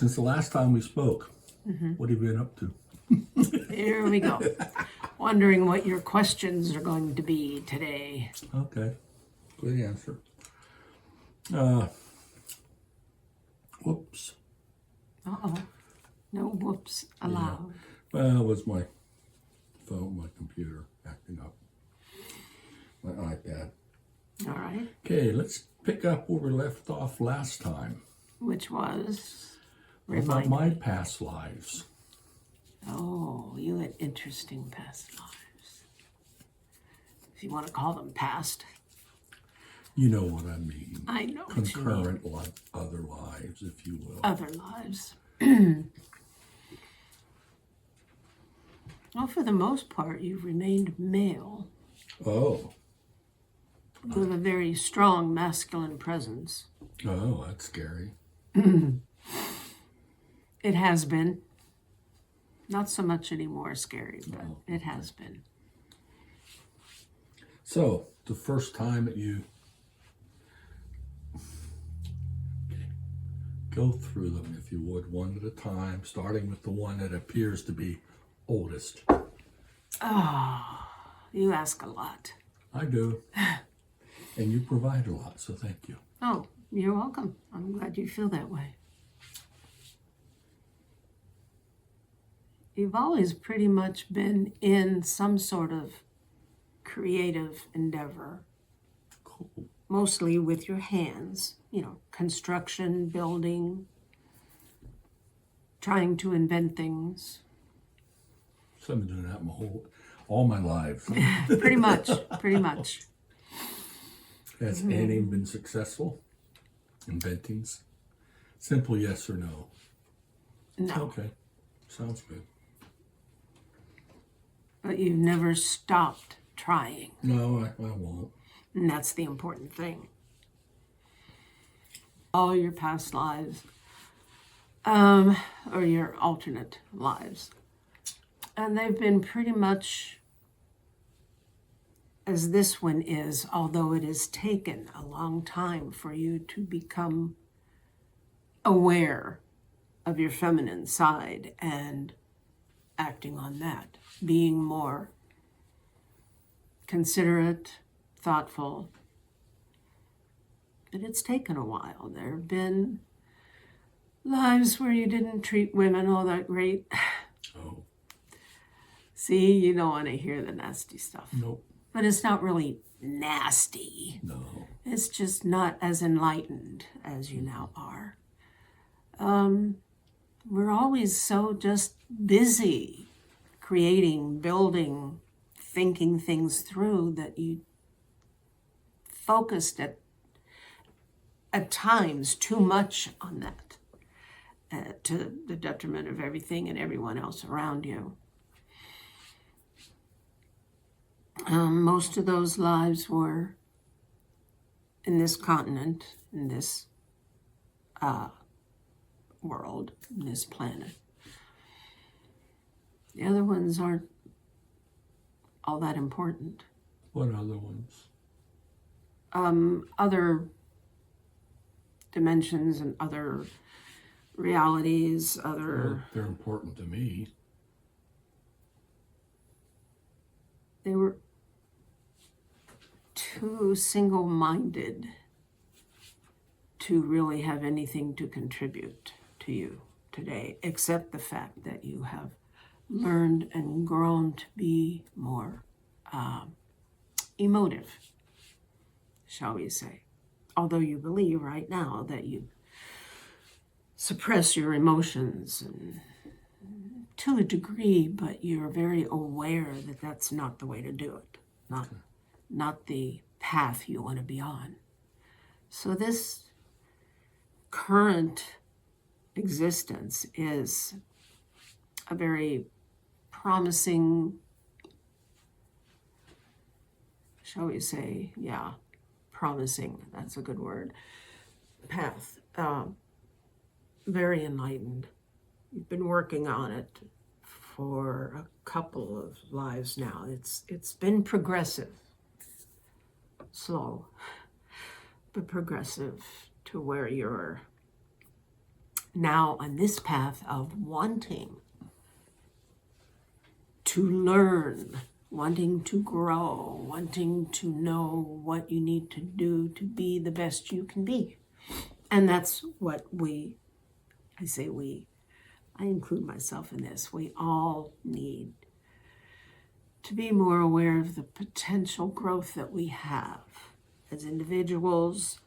Since the last time we spoke, what have you been up to? Here we go. Wondering what your questions are going to be today. Okay, good answer. Whoops. Uh-oh. No whoops allowed. Well, it was my phone, my computer acting up. My iPad. All right. Okay, let's pick up where we left off last time. Which was? About my past lives. Oh, you had interesting past lives. If you want to call them past. You know what I mean. I know what you mean. Concurrent other lives, if you will. Other lives. Well, for the most part, you've remained male. Oh. With a very strong masculine presence. Oh, that's scary. It has been. Not so much anymore scary, but it has been. So, the first time that you go through them, if you would, one at a time, starting with the one that appears to be oldest. Oh, you ask a lot. I do. And you provide a lot, so thank you. Oh, you're welcome. I'm glad you feel that way. You've always pretty much been in some sort of creative endeavor. Cool. Mostly with your hands, construction, building, trying to invent things. So I've been doing that all my life. Pretty much. Has any been successful? Inventings? Simple yes or no? No. Okay, sounds good. But you've never stopped trying. No, I won't. And that's the important thing. All your past lives, or your alternate lives. And they've been pretty much as this one is, although it has taken a long time for you to become aware of your feminine side and acting on that, being more considerate, thoughtful. But it's taken a while. There have been lives where you didn't treat women all that great. Oh. See, you don't want to hear the nasty stuff. Nope. But it's not really nasty. No. It's just not as enlightened as you now are. We're always so just busy creating, building, thinking things through that you focused at times too much on that, to the detriment of everything and everyone else around you. Most of those lives were in this continent, in this world, in this planet. The other ones aren't all that important. What other ones? Other dimensions and other realities, Well, they're important to me. They were too single-minded to really have anything to contribute to you today, except the fact that you have learned and grown to be more emotive, shall we say. Although you believe right now that you suppress your emotions and to a degree, but you're very aware that that's not the way to do it, not the path you want to be on. So this current existence is a very promising, shall we say, promising, that's a good word, path. Very enlightened. You've been working on it for a couple of lives now. It's been progressive, slow, but progressive to where you're now on this path of wanting to learn, wanting to grow, wanting to know what you need to do to be the best you can be. And that's what I include myself in this. We all need to be more aware of the potential growth that we have as individuals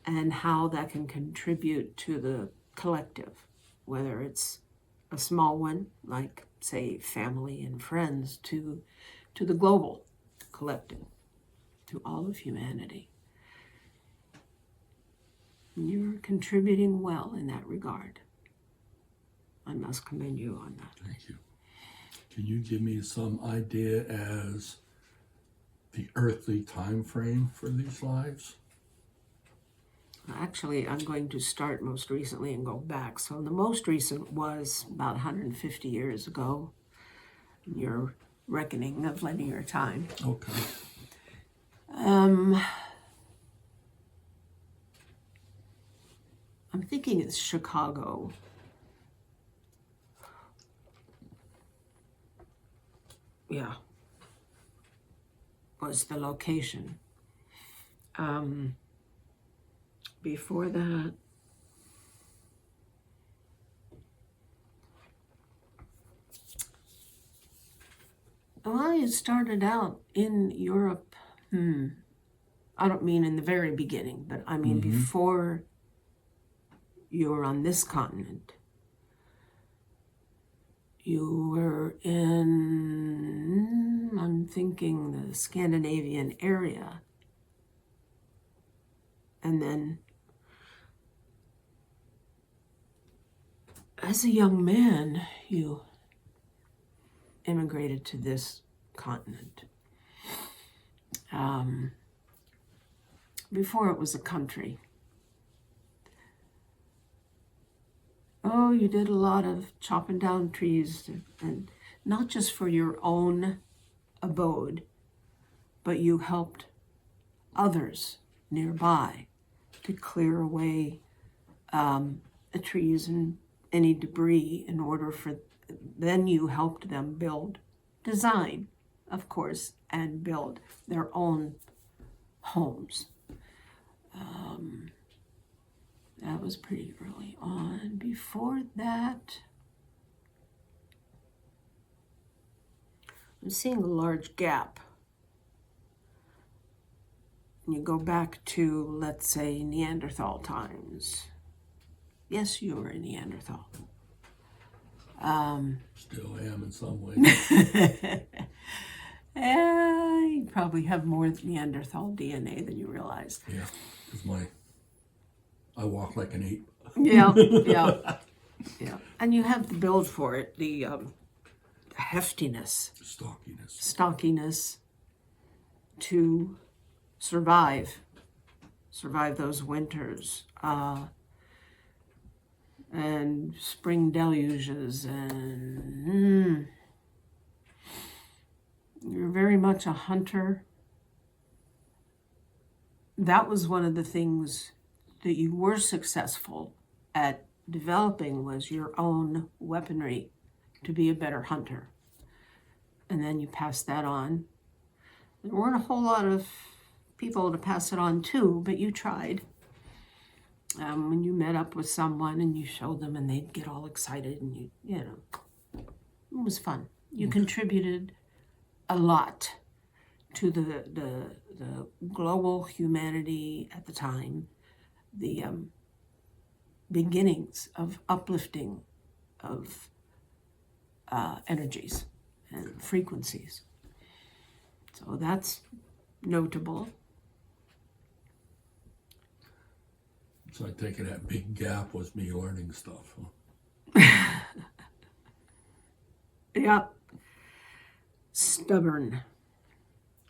and how that can contribute to the collective, whether it's a small one, like, say, family and friends, to the global collective, to all of humanity. You're contributing well in that regard. I must commend you on that. Thank you. Can you give me some idea as the earthly time frame for these lives? Actually, I'm going to start most recently and go back. So the most recent was about 150 years ago. Your reckoning of linear time. Okay. I'm thinking it's Chicago. Yeah, was the location. Before that, well, it started out in Europe. I don't mean in the very beginning, but I mean before you were on this continent. You were in, I'm thinking, the Scandinavian area. And then, as a young man, you immigrated to this continent. Before it was a country. Oh, you did a lot of chopping down trees, and not just for your own abode, but you helped others nearby to clear away the trees and any debris in order for, then you helped them design, of course, and build their own homes. That was pretty early on. Before that, I'm seeing a large gap. You go back to, let's say, Neanderthal times. Yes, you were a Neanderthal. Still am in some ways. You probably have more Neanderthal DNA than you realize. Yeah, because I walk like an ape. Yeah. And you have the build for it, the heftiness. Stockiness to survive those winters and spring deluges, and you're very much a hunter. That was one of the things that you were successful at developing, was your own weaponry to be a better hunter. And then you passed that on. There weren't a whole lot of people to pass it on to, but you tried. When you met up with someone and you showed them and they'd get all excited, and you know, it was fun. You contributed a lot to the global humanity at the time, the beginnings of uplifting of energies and frequencies. So that's notable. So I take it that big gap was me learning stuff. Huh? Yeah. Stubborn.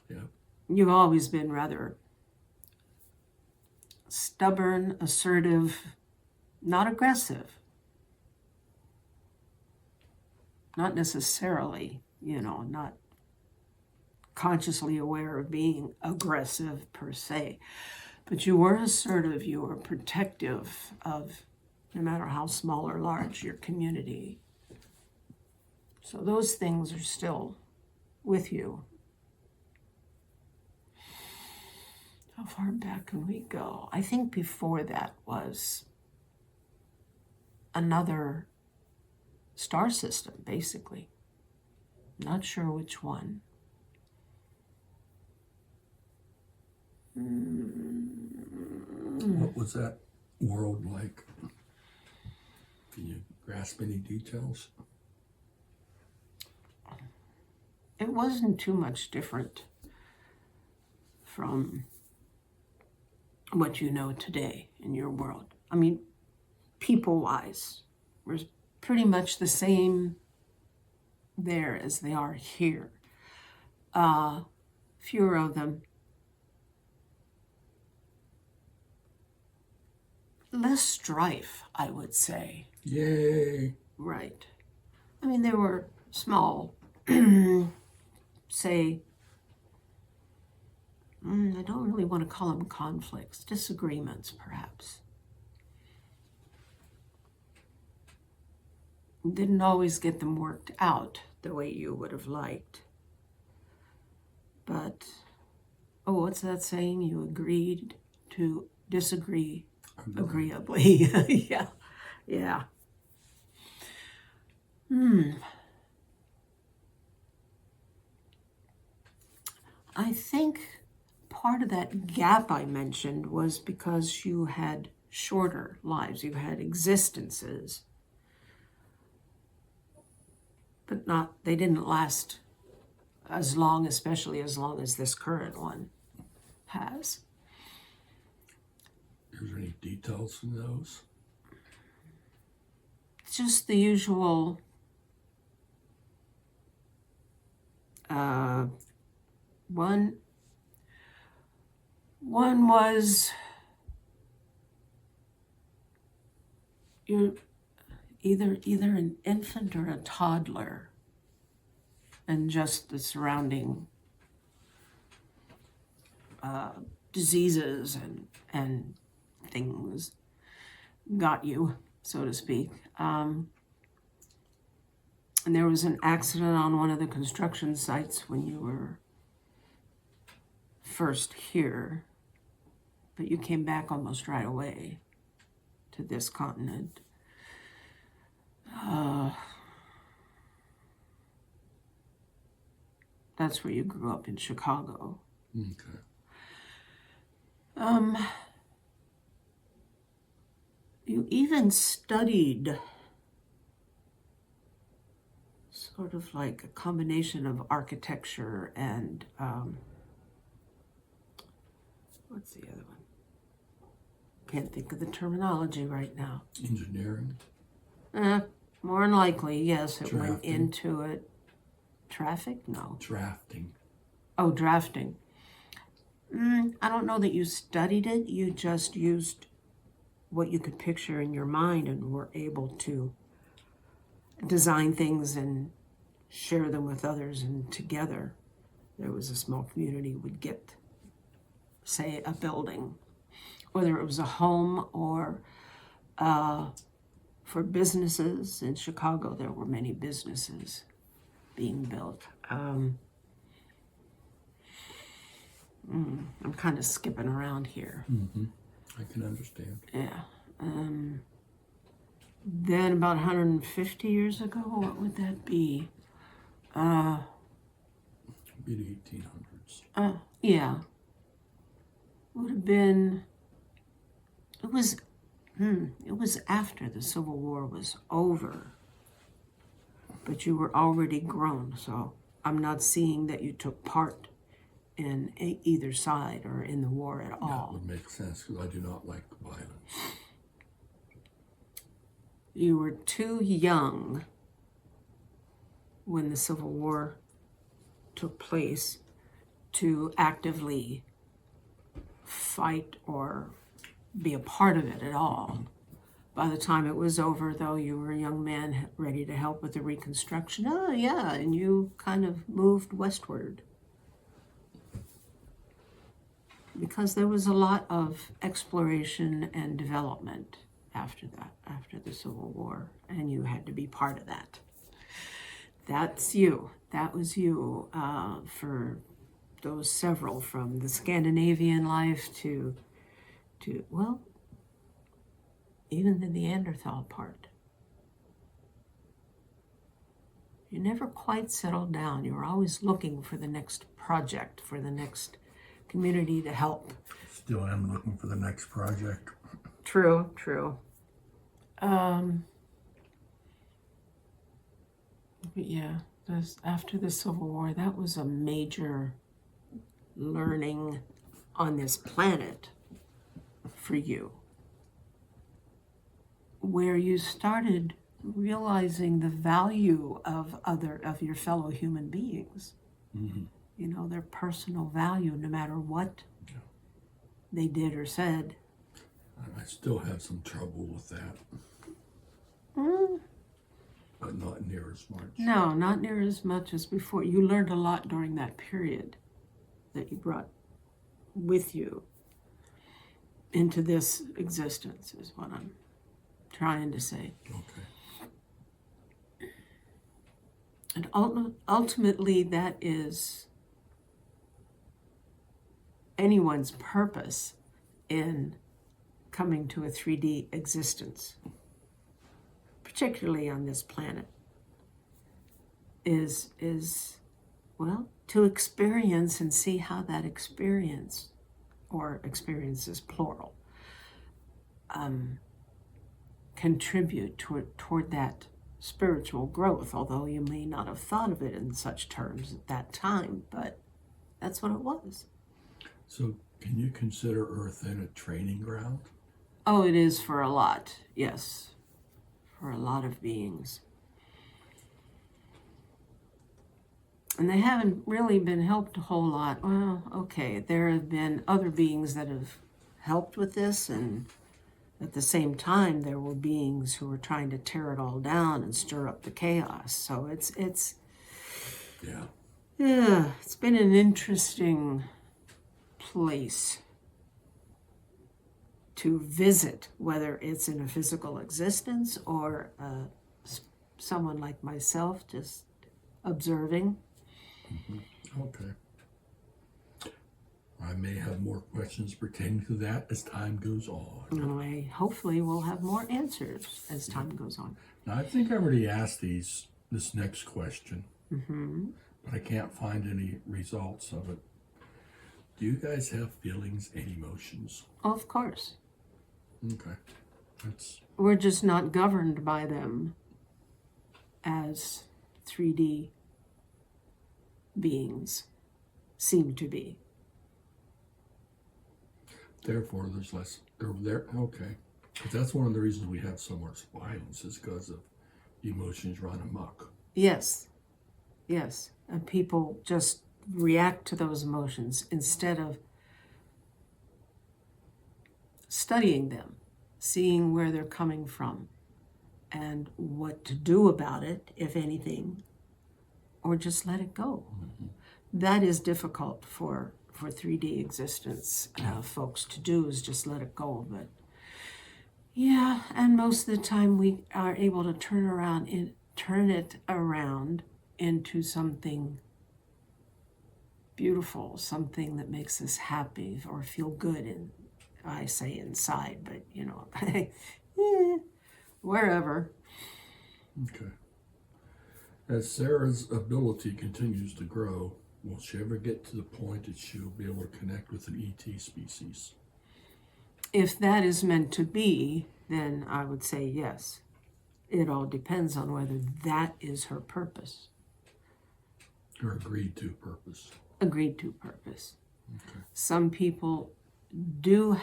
Yeah. You've always been rather stubborn, assertive, not aggressive. Not necessarily, not consciously aware of being aggressive per se. But you were assertive, you were protective of no matter how small or large your community. So those things are still with you. How far back can we go? I think before that was another star system, basically. Not sure which one. What was that world like? Can you grasp any details? It wasn't too much different from what you know today in your world. I mean, people-wise, we're pretty much the same there as they are here. Fewer of them. Less strife, I would say. Yay! Right. I mean, there were small, say, I don't really want to call them conflicts, disagreements, perhaps. Didn't always get them worked out the way you would have liked. But, what's that saying? You agreed to disagree agreeably. Yeah. I think part of that gap I mentioned was because you had shorter lives, you had existences, but they didn't last as long, especially as long as this current one has. Is there any details in those? It's just the usual one was you're either an infant or a toddler, and just the surrounding diseases and things got you, so to speak. And there was an accident on one of the construction sites when you were first here, but you came back almost right away to this continent. That's where you grew up in Chicago. Okay. You even studied sort of like a combination of architecture and what's the other one? Can't think of the terminology right now. Engineering? More than likely, yes, it went Drafting. into it. Traffic? No. Drafting. Oh, drafting. I don't know that you studied it. You just used what you could picture in your mind and were able to design things and share them with others, and together there was a small community would get, say, a building, whether it was a home or for businesses. In Chicago there were many businesses being built. I'm kind of skipping around here. Mm-hmm. I can understand. Yeah. Then about 150 years ago, what would that be? Be the 1800s. Yeah. Would have been, it was after the Civil War was over. But you were already grown, so I'm not seeing that you took part in either side or in the war at all. That would make sense, because I do not like violence. You were too young when the Civil War took place to actively fight or be a part of it at all. By the time it was over, though, you were a young man ready to help with the Reconstruction. Oh, yeah, and you kind of moved westward. Because there was a lot of exploration and development after that, after the Civil War, and you had to be part of that. That's you. That was you for those several, from the Scandinavian life to well, even the Neanderthal part. You never quite settled down. You were always looking for the next project, for the next community to help. Still am looking for the next project. True, true. But yeah, after the Civil War, that was a major learning on this planet for you, where you started realizing the value of your fellow human beings. Mm-hmm. You know, their personal value, no matter what they did or said. I still have some trouble with that, but not near as much. No, not near as much as before. You learned a lot during that period that you brought with you into this existence, is what I'm trying to say. Okay. And ultimately, that is anyone's purpose in coming to a 3D existence, particularly on this planet, is well, to experience and see how that experience, or experiences plural, contribute toward that spiritual growth, although you may not have thought of it in such terms at that time, but that's what it was. So can you consider Earth then a training ground? Oh, it is for a lot, yes, for a lot of beings. And they haven't really been helped a whole lot. Well, okay, there have been other beings that have helped with this, and at the same time, there were beings who were trying to tear it all down and stir up the chaos. So it's it's been an interesting place to visit, whether it's in a physical existence or someone like myself just observing. Mm-hmm. Okay. I may have more questions pertaining to that as time goes on. And I hopefully will have more answers as time goes on. Now, I think I already asked this next question, Mm-hmm. but I can't find any results of it. Do you guys have feelings and emotions? Of course. Okay. We're just not governed by them as 3D beings seem to be. Therefore, there's less. Okay. But that's one of the reasons we have so much violence, is because of emotions run amok. Yes. Yes. And people just react to those emotions instead of studying them, seeing where they're coming from and what to do about it, if anything, or just let it go. Mm-hmm. That is difficult for 3D existence folks to do, is just let it go. But yeah, and most of the time we are able to turn it around into something beautiful, something that makes us happy or feel good. I say inside, but you know, wherever. Okay. As Sarah's ability continues to grow, will she ever get to the point that she'll be able to connect with an ET species? If that is meant to be, then I would say yes. It all depends on whether that is her purpose. Or agreed to purpose? Agreed to purpose. Okay. Some people do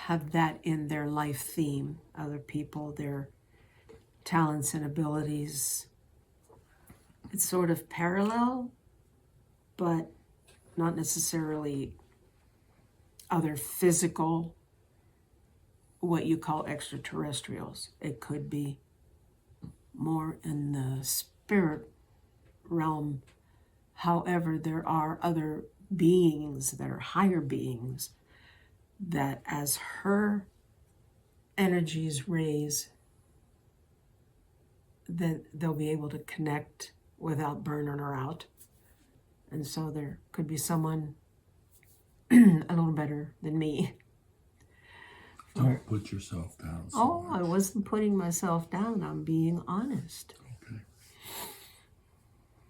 have that in their life theme. Other people, their talents and abilities, it's sort of parallel, but not necessarily other physical, what you call extraterrestrials. It could be more in the spirit realm. However, there are other beings that are higher beings that, as her energies raise, then they'll be able to connect without burning her out. And so there could be someone a little better than me. Don't put yourself down. So Oh, much. I wasn't putting myself down. I'm being honest. Okay.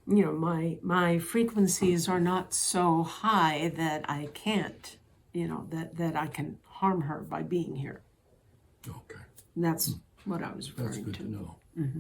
You know, my frequencies are not so high that I can't, that I can harm her by being here. Okay. And that's what I was That's referring good to. to know. Mm-hmm.